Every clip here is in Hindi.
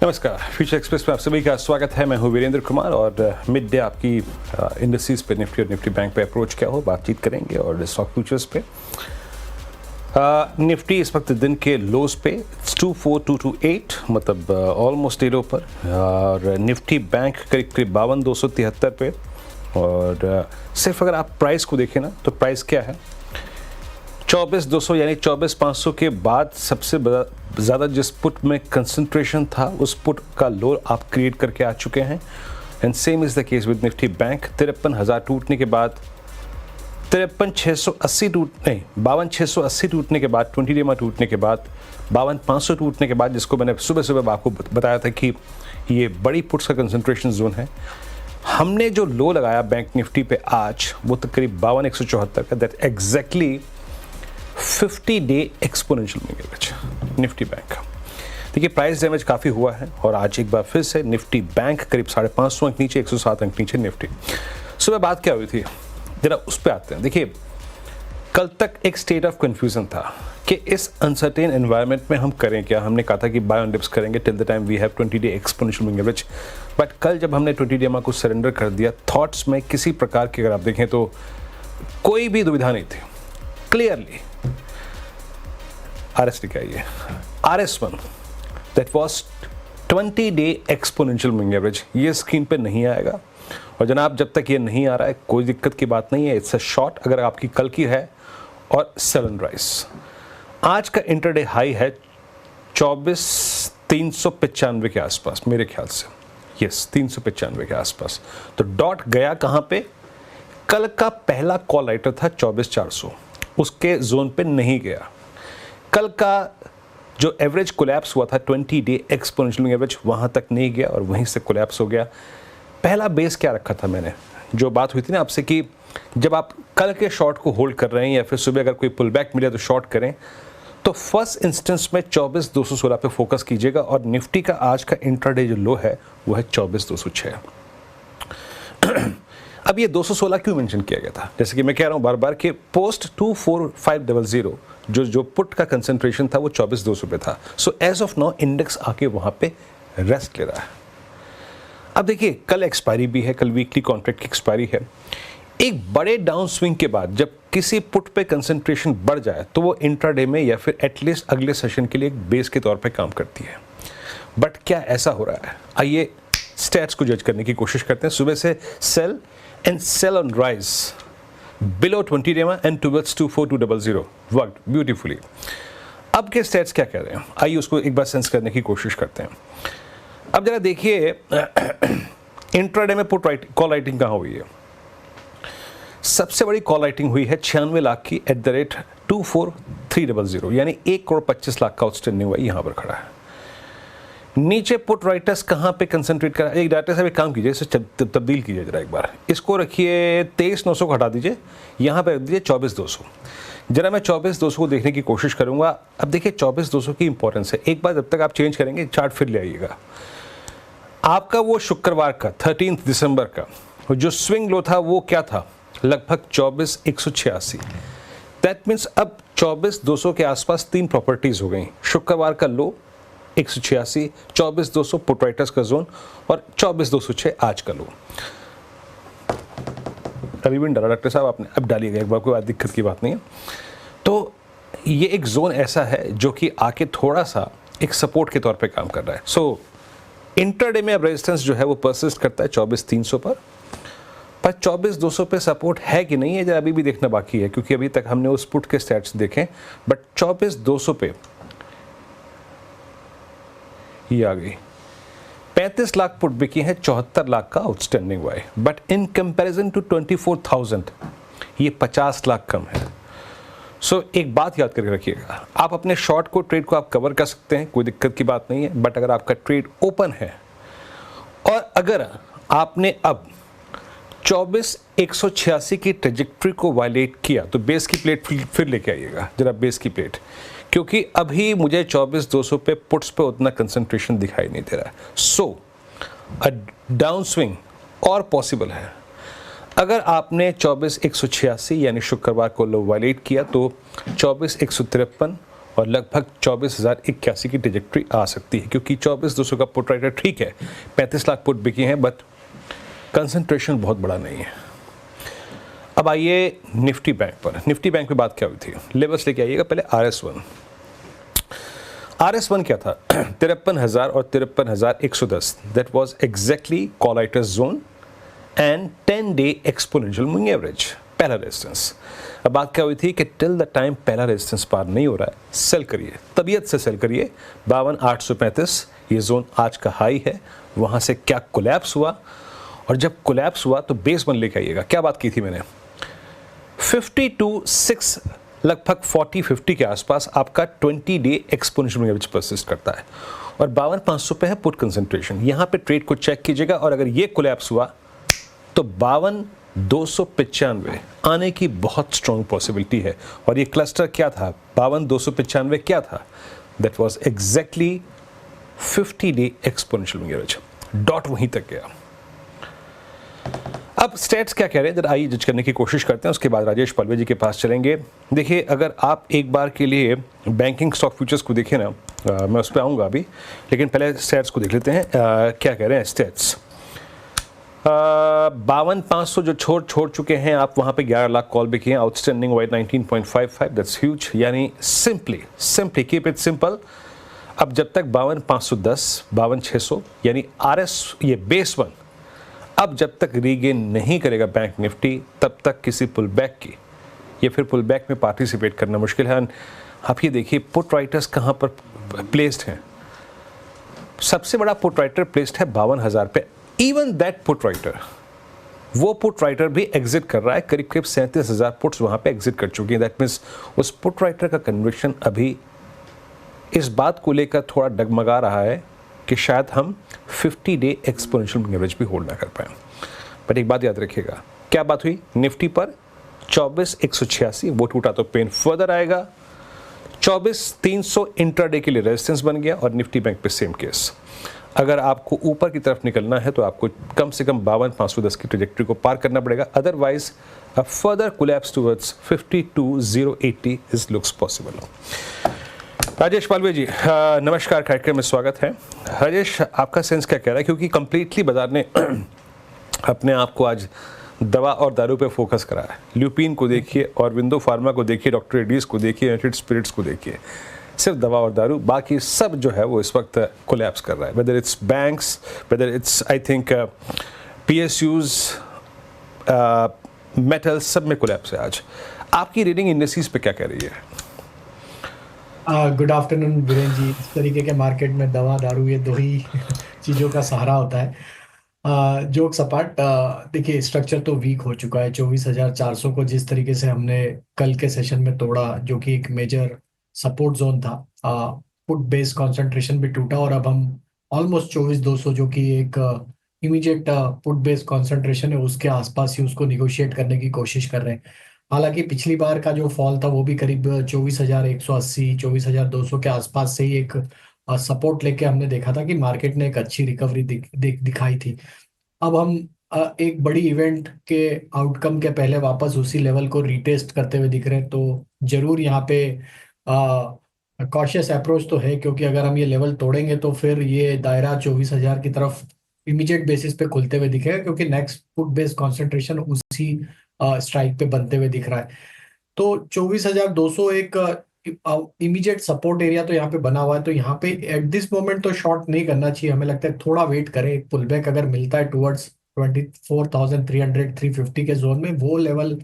नमस्कार, फ्यूचर एक्सप्रेस में आप सभी का स्वागत है। मैं हूं वीरेंद्र कुमार और मिड डे आपकी इंडस्ट्रीज पे निफ्टी और निफ्टी बैंक पे अप्रोच क्या हो बातचीत करेंगे और स्टॉक फ्यूचर्स पे। निफ्टी इस वक्त दिन के लोज पे 24228 मतलब ऑलमोस्ट लो पर, और निफ्टी बैंक करीब करीब 52,273 पे। और सिर्फ अगर आप प्राइस को देखें ना तो प्राइस क्या है 24,200 यानी 24,500 के बाद सबसे ज़्यादा जिस पुट में कंसंट्रेशन था उस पुट का लो आप क्रिएट करके आ चुके हैं। And same is the case with Nifty bank. 53,000 टूटने के बाद 52,680 टूटने के बाद 20 डेमा टूटने के बाद 52,500 टूटने के बाद, जिसको मैंने सुबह सुबह आपको बताया था कि ये बड़ी पुट्स का कंसंट्रेशन जोन है। हमने जो लो लगाया बैंक निफ्टी पे आज वो तकरीब 52,174 का, that exactly 50 day exponential moving average Nifty bank का। देखिए प्राइस डैमेज काफ़ी हुआ है और आज एक बार फिर से निफ्टी बैंक करीब 550 अंक नीचे, 107 अंक नीचे निफ्टी। सुबह बात क्या हुई थी जरा उस पर आते हैं। देखिए कल तक एक स्टेट ऑफ कन्फ्यूजन था कि इस अनसर्टेन एनवायरनमेंट में हम करें क्या। हमने कहा था कि बाय ऑन डिप्स करेंगे till the time we have 20 day exponential moving average, but कल जब हमने 20 डेमा को सरेंडर कर दिया, थॉट्स में किसी प्रकार की अगर आप देखें तो कोई भी दुविधा नहीं थी। क्लियरली RS लिखा है, RS1 that was 20 day exponential moving average, ये स्क्रीन पे नहीं आएगा। और जनाब जब तक ये नहीं आ रहा है कोई दिक्कत की बात नहीं है, इट्स अ शॉर्ट अगर आपकी कल की है। और सेल राइस आज का इंटरडे हाई है 24,395 के आसपास मेरे ख्याल से, यस 395 के आसपास। तो डॉट गया कहाँ पे, कल का पहला कॉल राइटर था 24,400, उसके जोन पे नहीं गया। कल का जो एवरेज कोलैप्स हुआ था 20 डे एक्सपोनेंशियल एवरेज वहां तक नहीं गया और वहीं से कोलैप्स हो गया। पहला बेस क्या रखा था मैंने, जो बात हुई थी ना आपसे कि जब आप कल के शॉर्ट को होल्ड कर रहे हैं या फिर सुबह अगर कोई पुल बैक मिले तो शॉर्ट करें, तो फर्स्ट इंस्टेंस में 24,216 पे फोकस कीजिएगा। और निफ्टी का आज का इंट्राडे जो लो है वो है 24,206। अब ये 216 क्यों मेंशन किया गया था, जैसे कि मैं कह रहा हूं बार बार कि पोस्ट 24500 जो पुट का कंसंट्रेशन था वो 24,200 पे था। So as of now index आके वहां पे रेस्ट ले रहा है। अब देखिए कल एक्सपायरी भी है, कल वीकली कॉन्ट्रैक्ट की एक्सपायरी है। एक बड़े डाउन स्विंग के बाद जब किसी पुट पे कंसंट्रेशन बढ़ जाए तो वो इंट्राडे में या फिर एटलीस्ट अगले सेशन के लिए एक बेस के तौर पे काम करती है। बट क्या ऐसा हो रहा है, आइए स्टैट्स को जज करने की कोशिश करते हैं। सुबह से cell and sell on rise below 20 DEMA and towards 24200 worked beautifully। अब के स्टेट्स क्या कह रहे हैं, आइए उसको एक बार सेंस करने की कोशिश करते हैं। अब जरा देखिए इंट्राडे में पुट कॉल राइटिंग कहाँ हुई है। सबसे बड़ी कॉल राइटिंग हुई है 96 लाख की एट द रेट 24300, यानी 1,25,00,000 का आउटस्टैंडिंग हुआ यहाँ पर खड़ा है। नीचे पुट राइटर्स कहाँ पे कंसंट्रेट करा, एक डाटा से भी काम कीजिए, इसे तब्दील कीजिए जरा एक बार। इसको रखिए 23,900 को हटा दीजिए, यहाँ पे रख दीजिए 24,200। जरा मैं 24,200 को देखने की कोशिश करूँगा। अब देखिए 24,200 की इंपॉर्टेंस है, एक बार जब तक आप चेंज करेंगे चार्ट फिर ले आइएगा। आपका वो शुक्रवार का 13 दिसंबर का जो स्विंग लो था वो क्या था, लगभग 24,186। दैट मीन्स अब 24,200 के आसपास 3 प्रॉपर्टीज हो गई। शुक्रवार का लो 186, 24,200 पुट राइटर्स का जोन और 24,206 आज का लो। अभी भी डाला डॉक्टर साहब आपने, अब डालिएगा एक बार, कोई दिक्कत की बात नहीं है। तो ये एक जोन ऐसा है जो कि आके थोड़ा सा एक सपोर्ट के तौर पे काम कर रहा है। सो इंटरडे में अब रेजिस्टेंस जो है वो परसिस्ट करता है 24,300 पर 24,200 पे सपोर्ट है कि नहीं है जरा अभी भी देखना बाकी है, क्योंकि अभी तक हमने उस पुट के स्टैट्स देखे। बट 24,200 पे ये आ गई, 35 लाख पुट बिकी है, 74 लाख का आउटस्टैंडिंग हुआ है। बट इन कंपैरिजन टू 24,000 ये 50 लाख कम है। सो एक बात याद करके रखिएगा, आप अपने शॉर्ट को ट्रेड को आप कवर कर सकते हैं, कोई दिक्कत की बात नहीं है। बट अगर आपका ट्रेड ओपन है और अगर आपने अब 24,186 की ट्रेजेक्ट्री को वायलेट किया तो बेस की प्लेट फिर लेके आइएगा जरा, बेस की प्लेट, क्योंकि अभी मुझे 24,200 पे पुट्स पे उतना कंसंट्रेशन दिखाई नहीं दे रहा है। सो अ डाउन स्विंग और पॉसिबल है। अगर आपने 24,186 यानी शुक्रवार को लो वायलेट किया तो 24,153 और लगभग 24,081 की ट्रेजेक्ट्री आ सकती है, क्योंकि 24,200 का पुट राइटर ठीक है, 35 लाख पुट बिकी हैं, बट कंसंट्रेशन बहुत बड़ा नहीं है। अब आइए निफ्टी बैंक पर। निफ्टी बैंक पे बात क्या हुई थी, लेवल्स लेके आइएगा। पहले RS1 क्या था 53,000 और 53,110, दैट वाज एग्जैक्टली कॉलाइटस zone and 10-day exponential moving average, पहला रेजिस्टेंस। अब बात क्या हुई थी कि टिल द टाइम पहला रेजिस्टेंस पार नहीं हो रहा है, सेल करिए, तबीयत से सेल करिए। 52,835 ये जोन आज का हाई है, वहां से क्या कोलैप्स हुआ, और जब कोलैप्स हुआ तो बेस वन लेके आइएगा। क्या बात की थी मैंने, 52,600 लगभग 40-50 के आसपास आपका 20-day एक्सपोनेंशियल एवरेज परसिस्ट करता है, और 52,500 पे है पुट कंसंट्रेशन। यहां पे ट्रेड को चेक कीजिएगा, और अगर ये कोलैप्स हुआ तो 52,295 आने की बहुत स्ट्रॉन्ग पॉसिबिलिटी है। और ये क्लस्टर क्या था, 52,295 क्या था, that was exactly 50-day exponential average, dot वहीं तक गया। अब स्टेट्स क्या कह रहे हैं, जरा आइए जज करने की कोशिश करते हैं, उसके बाद राजेश पलवे जी के पास चलेंगे। देखिए, अगर आप एक बार के लिए बैंकिंग स्टॉक फ्यूचर्स को देखें ना, मैं उस पर आऊँगा अभी, लेकिन पहले स्टेट्स को देख लेते हैं। क्या कह रहे हैं स्टेट्स, 52,500 जो छोड़ चुके हैं आप, वहाँ पे 11 लाख कॉल भी किए, आउटस्टैंडिंग वाइट 19.55, दैट्स ह्यूज। यानी सिंपली कीप इट सिंपल। अब जब तक 52,510, 52,600 यानी RS ये बेस वन अब जब तक रीगेन नहीं करेगा बैंक निफ्टी, तब तक किसी पुल बैक की या फिर पुल बैक में पार्टिसिपेट करना मुश्किल है। आप ये देखिए पुट राइटर्स कहाँ पर प्लेस्ड हैं, सबसे बड़ा पुट राइटर प्लेस्ड है 52,000 पे। इवन दैट पुट राइटर, वो पुट राइटर भी एग्जिट कर रहा है, करीब 37,000 पुट्स वहाँ पे एग्जिट कर चुकी हैं। दैट मीन्स उस पुट राइटर का कन्विक्शन अभी इस बात को लेकर थोड़ा डगमगा रहा है कि शायद हम 50-day एक्सपोनेंशियल एवरेज भी होल्ड ना कर पाए। बट एक बात याद रखिएगा, क्या बात हुई निफ्टी पर, 24,186 वो टूटा तो पेन फर्दर आएगा, 24,300 इंट्राडे के लिए रेजिस्टेंस बन गया, और निफ्टी बैंक पे सेम केस। अगर आपको ऊपर की तरफ निकलना है तो आपको कम से कम 52,510 की ट्रेजेक्ट्री को पार करना पड़ेगा, otherwise a further collapse towards 52,080 is looks possible. Rajesh Palve ji, नमस्कार, कार्यक्रम में स्वागत है। राजेश, आपका सेंस क्या कह रहा है, क्योंकि कंप्लीटली बाजार ने अपने आप को आज दवा और दारू पे फोकस करा है। ल्यूपिन को देखिए, और विंडो फार्मा को देखिए, डॉक्टर रेड्डीज को देखिए, यूनाइटेड स्पिरिट्स को देखिए, सिर्फ दवा और दारू, बाकी सब जो है वो इस वक्त कोलैप्स कर रहा है। Whether it's banks, whether it's I think PSUs, metal, सब में कोलैप्स है आज। आपकी रीडिंग इंडस्ट्रीज पे क्या कह रही है? गुड आफ्टरनून वीरेन जी। इस तरीके के मार्केट में दवा दारू ये दो ही चीज़ों का सहारा होता है। जोक सपाट, देखिए स्ट्रक्चर तो वीक हो चुका है। 24,400 को जिस तरीके से हमने कल के सेशन में तोड़ा, जो कि एक मेजर सपोर्ट जोन था, पुट बेस कंसंट्रेशन भी टूटा, और अब हम ऑलमोस्ट 24,200 जो कि एक इमीडिएट पुट बेस कंसंट्रेशन है उसके आसपास ही उसको निगोशिएट करने की कोशिश कर रहे हैं। हालांकि पिछली बार का जो फॉल था वो भी करीब 24,180 24,200 के आसपास से ही एक सपोर्ट लेके हमने देखा था कि मार्केट ने एक अच्छी रिकवरी दिखाई थी। अब हम एक बड़ी इवेंट के आउटकम के पहले वापस उसी लेवल को रीटेस्ट करते हुए दिख रहे हैं, तो जरूर यहाँ पे कॉशियस अप्रोच तो है, क्योंकि अगर हम ये लेवल तोड़ेंगे तो फिर ये दायरा 24,000 की तरफ इमीडिएट बेसिस पे खुलते हुए दिखेगा, क्योंकि नेक्स्ट पुट बेस कॉन्सेंट्रेशन उसी स्ट्राइक पे बनते हुए दिख रहा है। तो 24,200 एक इमीडिएट सपोर्ट एरिया तो यहाँ पे बना हुआ है, तो यहाँ पे एट दिस मोमेंट तो शॉर्ट नहीं करना चाहिए। हमें लगता है थोड़ा वेट करें, एक पुल बैक अगर मिलता है टुवर्ड्स 24,300 350 के जोन में, वो लेवल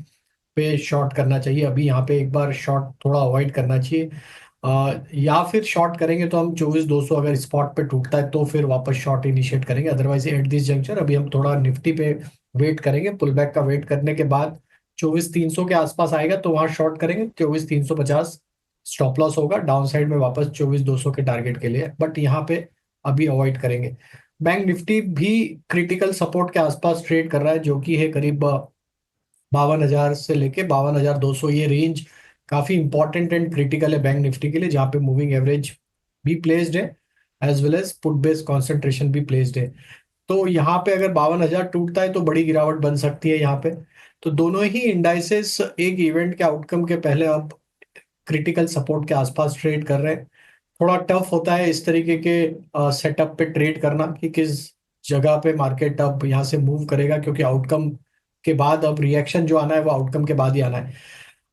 पे शॉर्ट करना चाहिए। अभी यहाँ पे एक बार शॉर्ट थोड़ा अवॉइड करना चाहिए, या फिर शॉर्ट करेंगे तो हम 24,200 अगर स्पॉट पे टूटता है तो फिर वापस शॉर्ट इनिशिएट करेंगे। अदरवाइज एट दिस जंक्चर अभी हम थोड़ा निफ्टी पे वेट करेंगे। पुल बैक का वेट करने के बाद 24,300 के आसपास आएगा तो वहां शॉर्ट करेंगे। 24,350 स्टॉप लॉस होगा, डाउन साइड में वापस 24,200 के टारगेट के लिए, बट यहाँ पे अभी अवॉइड करेंगे। बैंक निफ्टी भी क्रिटिकल सपोर्ट के आसपास ट्रेड कर रहा है, जो कि है करीब 52,000 से लेके 52,200। ये रेंज काफी इंपॉर्टेंट एंड क्रिटिकल है बैंक निफ्टी के लिए, जहाँ पे मूविंग एवरेज भी प्लेस्ड है as well as put base concentration भी प्लेस्ड है। तो यहाँ पे अगर 52,000 टूटता है तो बड़ी गिरावट बन सकती है यहाँ पे। तो दोनों ही इंडाइसेस एक इवेंट के आउटकम के पहले अब क्रिटिकल सपोर्ट के आसपास ट्रेड कर रहे हैं। थोड़ा टफ होता है इस तरीके के सेटअप पे ट्रेड करना कि किस जगह पे मार्केट अब यहाँ से मूव करेगा, क्योंकि आउटकम के बाद अब रिएक्शन जो आना है वो आउटकम के बाद ही आना है।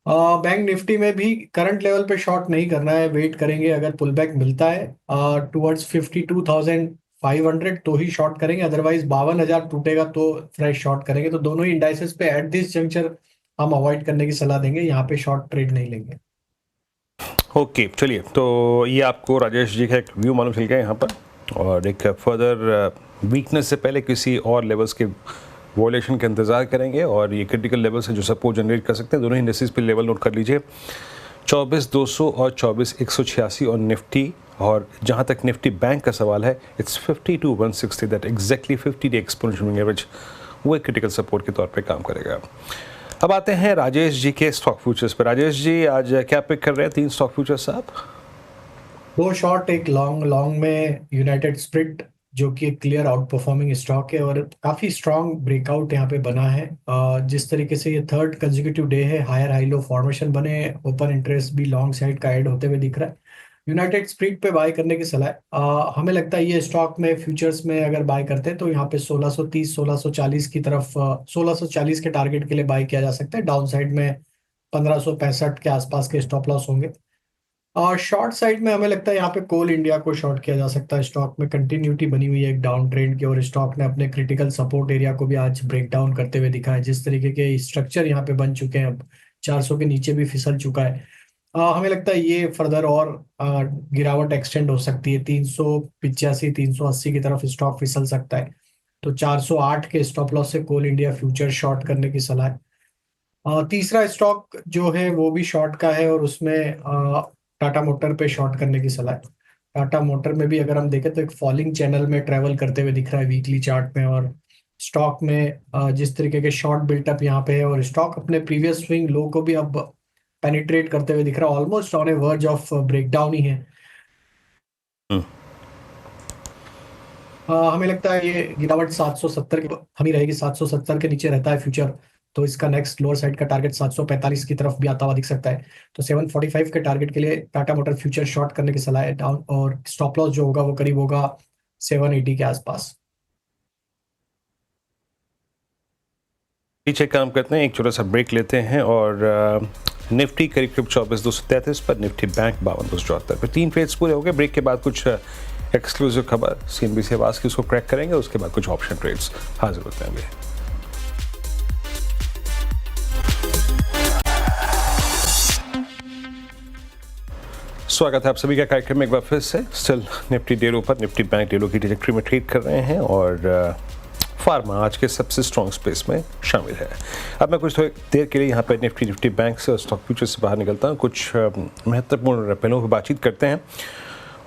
बैंक निफ्टी में भी करंट लेवल पे शॉर्ट नहीं करना है, वेट करेंगे। अगर पुल बैक मिलता है टुवर्ड्स 52,500 तो ही शॉर्ट करेंगे, अदरवाइज 52,000 टूटेगा तो फ्रेश शॉर्ट करेंगे। तो दोनों ही इंडाइसेस पे एट दिस जंक्चर हम अवॉइड करने की सलाह देंगे, यहाँ पे शॉर्ट ट्रेड नहीं लेंगे। ओके चलिए, तो ये आपको राजेश जी का एक व्यू मालूम चल गया यहाँ पर, और एक फर्दर वीकनेस से पहले किसी और लेवल्स के वॉल्यूशन का इंतज़ार करेंगे, और ये क्रिटिकल लेवल्स हैं जो सपोर्ट जनरेट कर सकते हैं। दोनों ही इंडेक्सेस पे लेवल नोट कर लीजिए, 24,200 और 24,186 और निफ्टी, और जहाँ तक निफ्टी बैंक का सवाल है it's 52,160, that exactly 50 day exponential moving average, वो एक क्रिटिकल सपोर्ट के तौर पे काम करेगा। अब आते हैं राजेश जी के स्टॉक फ्यूचर्स पर। राजेश जी आज क्या पिक कर रहे हैं? 3 स्टॉक फ्यूचर्स आप। 2 शॉर्ट, एक लॉन्ग। लॉन्ग में यूनाइटेड स्पिरिट जो कि एक क्लियर आउट परफॉर्मिंग स्टॉक है और काफी स्ट्रांग ब्रेकआउट यहाँ पे बना है। जिस तरीके से ये थर्ड कंसेक्यूटिव डे है, हायर हाई लो फॉर्मेशन बने, ओपन इंटरेस्ट भी लॉन्ग साइड का ऐड होते हुए दिख रहा है। यूनाइटेड स्पिरिट पे बाय करने की सलाह है। हमें लगता है ये स्टॉक में फ्यूचर्स में अगर बाय करते हैं तो यहाँ पे 1630 1640 की तरफ 1640 के टारगेट के लिए बाय किया जा सकता है। डाउन साइड में 1565 के आसपास के स्टॉप लॉस होंगे। और शॉर्ट साइड में हमें लगता है यहाँ पे कोल इंडिया को शॉर्ट किया जा सकता है। स्टॉक में कंटिन्यूटी बनी हुई है एक डाउन ट्रेंड की, और स्टॉक ने अपने क्रिटिकल सपोर्ट एरिया को भी आज ब्रेक डाउन करते हुए दिखा है। जिस तरीके के स्ट्रक्चर यहाँ पे बन चुके हैं, अब 400 के नीचे भी फिसल चुका है। हमें लगता है ये फर्दर और गिरावट एक्सटेंड हो सकती है, 385 380 की तरफ स्टॉक फिसल सकता है। तो 408 के स्टॉप लॉस से कोल इंडिया फ्यूचर शॉर्ट करने की सलाह है। तीसरा स्टॉक जो है वो भी शॉर्ट का है, और उसमें टाटा मोटर पे शॉर्ट करने की सलाह है। टाटा मोटर में भी अगर हम देखें तो एक फॉलिंग चैनल में ट्रेवल करते हुए दिख रहा है वीकली चार्ट में, और स्टॉक में जिस तरीके के शॉर्ट बिल्टअप यहाँ पे है, और स्टॉक अपने प्रीवियस स्विंग लो को भी अब पेनिट्रेट करते हुए दिख रहा है, almost on a verge of breakdown ही है। हमें लगता है ये गिरावट 770 की हम ही रहेगी। 770 के नीचे रहता है फ्यूचर, तो इसका नेक्स्ट लोअर साइड का टारगेट 745 की तरफ भी आता हुआ दिख सकता है। तो 745 के टारगेट के लिए टाटा मोटर फ्यूचर शॉर्ट करने की सलाह है डाउन, और स्टॉप लॉस जो होगा वो करीब होगा 780 के आसपास। पीछे काम करते हैं, एक छोटा सा ब्रेक लेते हैं, और निफ्टी करीब 24,233 पर, निफ्टी बैंक 52,274 पर। 3 ट्रेड्स पूरे हो गए। ब्रेक के बाद कुछ एक्सक्लूसिव खबर CNBC आवाज की, उसको क्रैक करेंगे, उसके बाद कुछ ऑप्शन ट्रेड्स हाजिर होते हैं। स्वागत है आप सभी का कार्यक्रम में एक बार फिर से। स्टिल निफ्टी डेलो पर, निफ्टी बैंक डेलो की ट्रैजेक्टरी में ट्रेड कर रहे हैं, और फार्मा आज के सबसे स्ट्रॉन्ग स्पेस में शामिल है। अब मैं कुछ देर के लिए यहाँ पर निफ्टी बैंक से और स्टॉक फ्यूचर से बाहर निकलता हूँ, कुछ महत्वपूर्ण पहलुओं पर बातचीत करते हैं,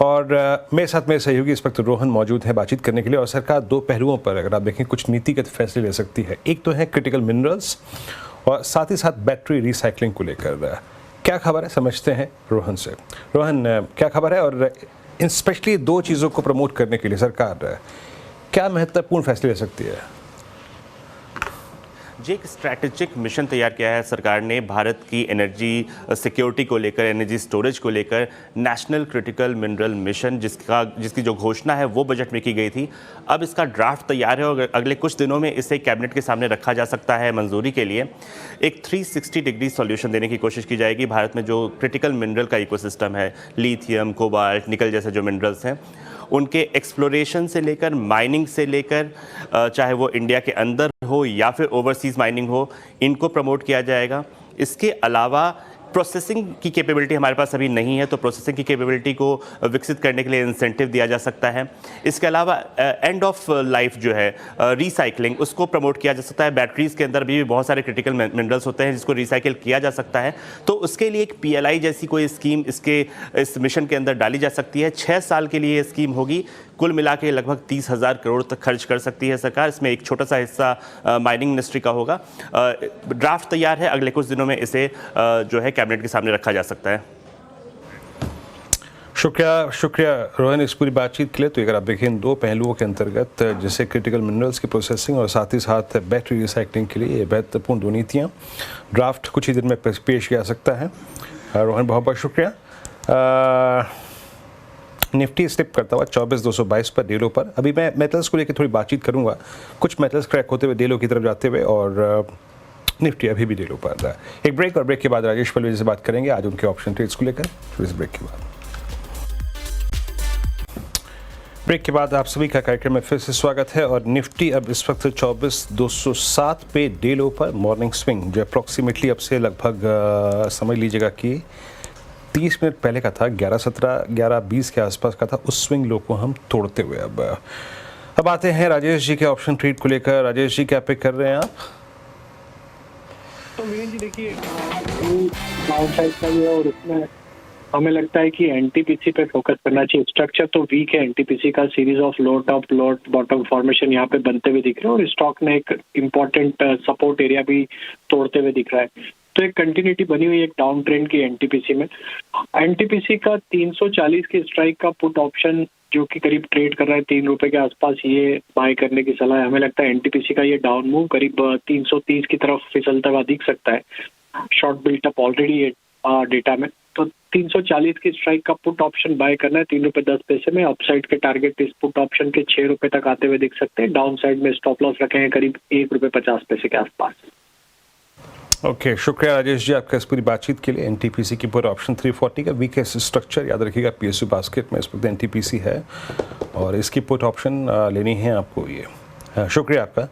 और मेरे साथ मेरे सहयोगी इंस्पेक्टर रोहन मौजूद है बातचीत करने के लिए। और सरकार 2 पहलुओं पर अगर आप देखें कुछ नीतिगत फैसले ले सकती है। एक तो है क्रिटिकल मिनरल्स, और साथ ही साथ बैटरी रिसाइकलिंग को लेकर क्या खबर है, समझते हैं रोहन से। रोहन, क्या खबर है, और स्पेशली 2 चीज़ों को प्रमोट करने के लिए सरकार क्या महत्वपूर्ण फैसले ले सकती है? जी, एक स्ट्रैटेजिक मिशन तैयार किया है सरकार ने भारत की एनर्जी सिक्योरिटी को लेकर, एनर्जी स्टोरेज को लेकर। नेशनल क्रिटिकल मिनरल मिशन जिसकी जो घोषणा है वो बजट में की गई थी, अब इसका ड्राफ्ट तैयार है, और अगले कुछ दिनों में इसे कैबिनेट के सामने रखा जा सकता है मंजूरी के लिए। एक 360 डिग्री सॉल्यूशन देने की कोशिश की जाएगी भारत में जो क्रिटिकल मिनरल का इकोसिस्टम है, लिथियम, कोबाल्ट, निकल जैसे जो मिनरल्स हैं, उनके एक्सप्लोरेशन से लेकर, माइनिंग से लेकर, चाहे वो इंडिया के अंदर हो या फिर ओवरसीज़ माइनिंग हो, इनको प्रमोट किया जाएगा। इसके अलावा प्रोसेसिंग की कैपेबिलिटी हमारे पास अभी नहीं है, तो प्रोसेसिंग की कैपेबिलिटी को विकसित करने के लिए इंसेंटिव दिया जा सकता है। इसके अलावा एंड ऑफ लाइफ जो है रिसाइकलिंग, उसको प्रमोट किया जा सकता है। बैटरीज़ के अंदर भी बहुत सारे क्रिटिकल मिनरल्स होते हैं जिसको रिसाइकिल किया जा सकता है, तो उसके लिए एक PLI जैसी कोई स्कीम इस मिशन के अंदर डाली जा सकती है। 6 साल के लिए ये स्कीम होगी। कुल मिला के लगभग 30,000 करोड़ तक खर्च कर सकती है सरकार। इसमें एक छोटा सा हिस्सा माइनिंग मिनिस्ट्री का होगा। ड्राफ्ट तैयार है, अगले कुछ दिनों में इसे जो है कैबिनेट के सामने रखा जा सकता है। शुक्रिया रोहन इस पूरी बातचीत के लिए। तो अगर आप देखें इन 2 पहलुओं के अंतर्गत, जैसे क्रिटिकल मिनरल्स की प्रोसेसिंग और साथ ही साथ बैटरी रिसाइकलिंग के लिए, ये महत्वपूर्ण 2 नीतियाँ ड्राफ्ट कुछ ही दिन में पेश किया जा सकता है। रोहन बहुत बहुत शुक्रिया। निफ्टी स्लिप करता हुआ 24,222 पर डे लो पर। अभी मैं मेटल्स को लेकर थोड़ी बातचीत करूंगा, कुछ मेटल्स क्रैक होते हुए डे लो की तरफ जाते हुए, और निफ्टी अभी भी डे लो पर रहा है। एक ब्रेक, और ब्रेक के बाद राजेश पलवेजी से बात करेंगे आज उनके ऑप्शन ट्रेड्स को लेकर। फिर इस ब्रेक के बाद आप सभी का कार्यक्रम में फिर से स्वागत है। और निफ्टी अब इस वक्त 24,207 पे डे लो पर। मॉर्निंग स्विंग जो अप्रॉक्सीमेटली अब से लगभग समझ लीजिएगा कि 30 मिनट पहले का था, 11:17 11:20 के आसपास का था, उस स्विंग लो को हम तोड़ते हुए अब आते हैं राजेश जी के ऑप्शन ट्रेड को लेकर। राजेश जी क्या पिक कर रहे हैं आप? तो वीरेंद्र जी देखिए, डाउन साइड का भी है और उसमें हमें लगता है कि एनटीपीसी पे फोकस करना चाहिए। स्ट्रक्चर तो वीक है एनटीपीसी का, series of low top low bottom formation यहाँ पे बनते हुए दिख रहे हैं और स्टॉक ने एक इम्पोर्टेंट सपोर्ट एरिया भी तोड़ते हुए दिख रहा है। तो एक कंटिन्यूटी बनी हुई एक डाउन ट्रेंड की एनटीपीसी में। एनटीपीसी का 340 की स्ट्राइक का पुट ऑप्शन जो कि करीब ट्रेड कर रहा है 3 रुपए के आसपास, ये बाय करने की सलाह है। हमें लगता है एनटीपीसी का ये डाउन मूव करीब 330 की तरफ फिसलता हुआ दिख सकता है। शॉर्ट बिल्टअप ऑलरेडी है डेटा में, तो 340 की स्ट्राइक का पुट ऑप्शन बाय करना है 3 रुपए 10 पैसे में। अपसाइड के टारगेट इस पुट ऑप्शन के 6 रुपए तक आते हुए दिख सकते हैं। डाउन साइड में स्टॉप लॉस रखे हैं करीब 1 रुपए 50 पैसे के आसपास। ओके, शुक्रिया राजेश जी आपका इस पूरी बातचीत के लिए। एनटीपीसी की पूरा ऑप्शन 340 का वीकेस्ट स्ट्रक्चर याद रखिएगा, पीएसयू बास्केट में इस वक्त एनटीपीसी है और इसकी पुट ऑप्शन लेनी है आपको ये। शुक्रिया आपका।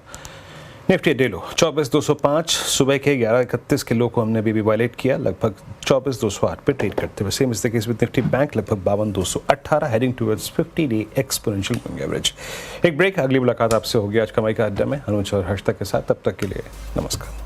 निफ्टी डे लो 24,205, सुबह के 11:31 के लो को हमने अभी वायलेट किया, लगभग 24,208 पे ट्रेड करते हुए। सेम इस केस विद निफ्टी बैंक लगभग 52,218, heading towards 50 day exponential moving average. एक ब्रेक, अगली मुलाकात आपसे होगी आज कमाई का अड्डा में अनुज और हर्षता के साथ। तब तक के लिए नमस्कार।